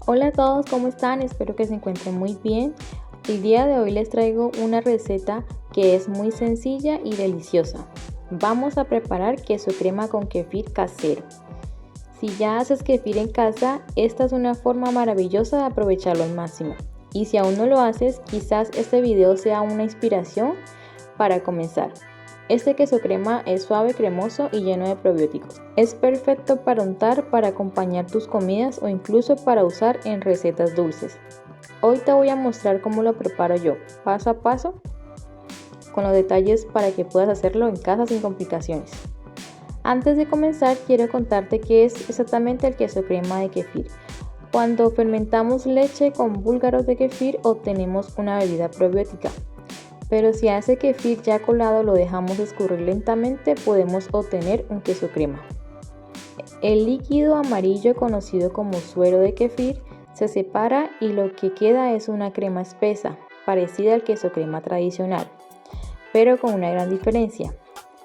Hola a todos, ¿cómo están? Espero que se encuentren muy bien. El día de hoy les traigo una receta que es muy sencilla y deliciosa. Vamos a preparar queso crema con kefir casero. Si ya haces kefir en casa, esta es una forma maravillosa de aprovecharlo al máximo. Y si aún no lo haces, quizás este video sea una inspiración para comenzar. Este queso crema es suave, cremoso y lleno de probióticos. Es perfecto para untar, para acompañar tus comidas o incluso para usar en recetas dulces. Hoy te voy a mostrar cómo lo preparo yo, paso a paso, con los detalles para que puedas hacerlo en casa sin complicaciones. Antes de comenzar, quiero contarte qué es exactamente el queso crema de kefir. Cuando fermentamos leche con búlgaros de kefir, obtenemos una bebida probiótica. Pero si a ese kefir ya colado lo dejamos escurrir lentamente, podemos obtener un queso crema. El líquido amarillo conocido como suero de kefir se separa y lo que queda es una crema espesa, parecida al queso crema tradicional, pero con una gran diferencia.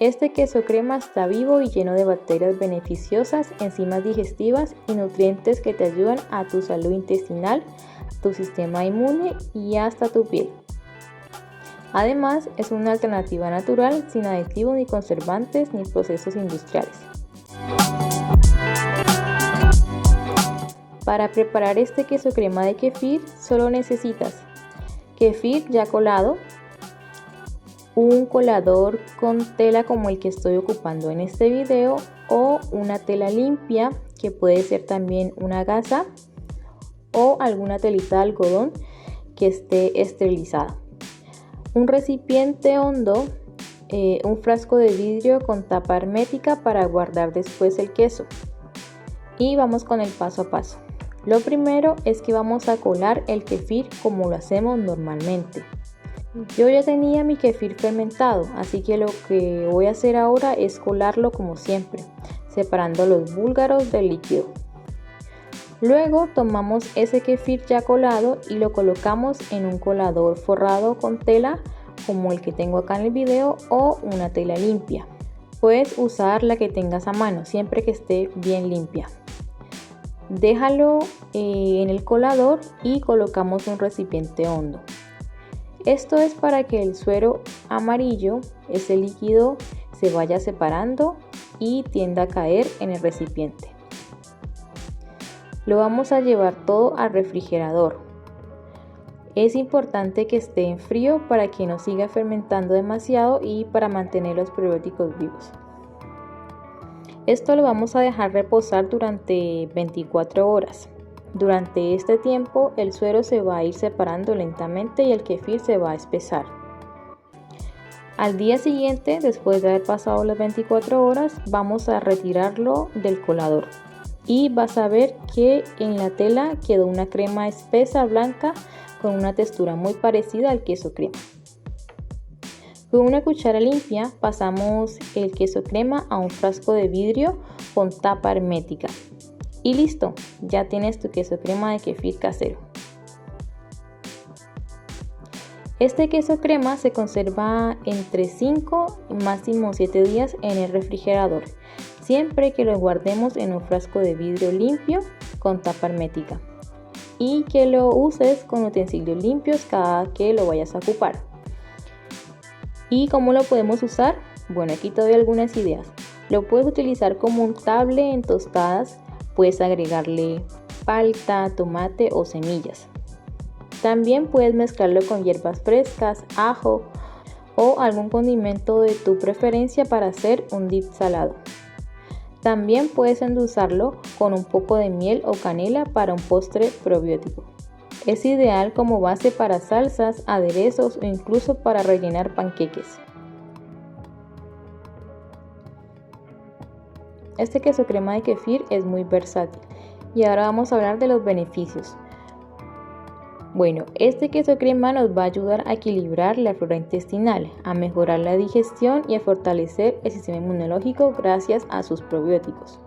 Este queso crema está vivo y lleno de bacterias beneficiosas, enzimas digestivas y nutrientes que te ayudan a tu salud intestinal, tu sistema inmune y hasta tu piel. Además, es una alternativa natural, sin aditivos ni conservantes ni procesos industriales. Para preparar este queso crema de kefir, solo necesitas kefir ya colado, un colador con tela como el que estoy ocupando en este video o una tela limpia, que puede ser también una gasa o alguna telita de algodón que esté esterilizada. Un recipiente hondo, un frasco de vidrio con tapa hermética para guardar después el queso. Y vamos con el paso a paso. Lo primero es que vamos a colar el kefir como lo hacemos normalmente. Yo ya tenía mi kefir fermentado, así que lo que voy a hacer ahora es colarlo como siempre, separando los búlgaros del líquido. Luego tomamos ese kefir ya colado y lo colocamos en un colador forrado con tela como el que tengo acá en el video o una tela limpia. Puedes usar la que tengas a mano siempre que esté bien limpia. Déjalo en el colador y colocamos un recipiente hondo. Esto es para que el suero amarillo, ese líquido, se vaya separando y tienda a caer en el recipiente. Lo vamos a llevar todo al refrigerador. Es importante que esté en frío para que no siga fermentando demasiado y para mantener los probióticos vivos. Esto lo vamos a dejar reposar durante 24 horas. Durante este tiempo el suero se va a ir separando lentamente y el kefir se va a espesar. Al día siguiente, después de haber pasado las 24 horas, vamos a retirarlo del colador. Y vas a ver que en la tela quedó una crema espesa blanca con una textura muy parecida al queso crema. Con una cuchara limpia pasamos el queso crema a un frasco de vidrio con tapa hermética. Y listo, ya tienes tu queso crema de kefir casero. Este queso crema se conserva entre 5 y máximo 7 días en el refrigerador, siempre que lo guardemos en un frasco de vidrio limpio con tapa hermética y que lo uses con utensilios limpios cada que lo vayas a ocupar. ¿Y cómo lo podemos usar? Bueno, aquí te doy algunas ideas. Lo puedes utilizar como untable en tostadas, puedes agregarle palta, tomate o semillas. También puedes mezclarlo con hierbas frescas, ajo o algún condimento de tu preferencia para hacer un dip salado. También puedes endulzarlo con un poco de miel o canela para un postre probiótico. Es ideal como base para salsas, aderezos o incluso para rellenar panqueques. Este queso crema de kefir es muy versátil. Y ahora vamos a hablar de los beneficios. Bueno, este queso crema nos va a ayudar a equilibrar la flora intestinal, a mejorar la digestión y a fortalecer el sistema inmunológico gracias a sus probióticos.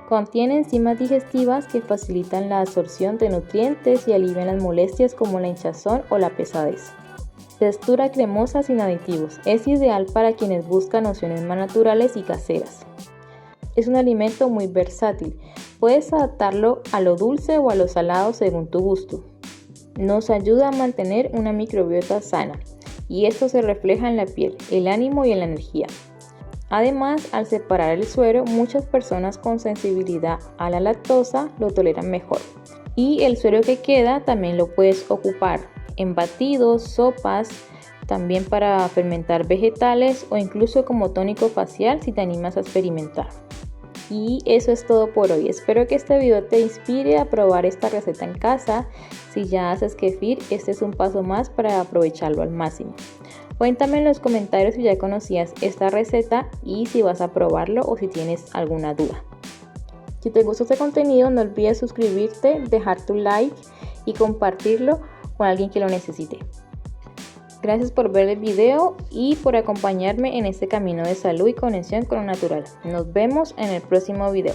Contiene enzimas digestivas que facilitan la absorción de nutrientes y alivian las molestias como la hinchazón o la pesadez. Textura cremosa sin aditivos. Es ideal para quienes buscan opciones más naturales y caseras. Es un alimento muy versátil. Puedes adaptarlo a lo dulce o a lo salado según tu gusto. Nos ayuda a mantener una microbiota sana y esto se refleja en la piel, el ánimo y en la energía. Además, al separar el suero, muchas personas con sensibilidad a la lactosa lo toleran mejor. Y el suero que queda también lo puedes ocupar en batidos, sopas, también para fermentar vegetales o incluso como tónico facial si te animas a experimentar. Y eso es todo por hoy. Espero que este video te inspire a probar esta receta en casa. Si ya haces kefir, este es un paso más para aprovecharlo al máximo. Cuéntame en los comentarios si ya conocías esta receta y si vas a probarlo o si tienes alguna duda. Si te gustó este contenido, no olvides suscribirte, dejar tu like y compartirlo con alguien que lo necesite. Gracias por ver el video y por acompañarme en este camino de salud y conexión con lo natural. Nos vemos en el próximo video.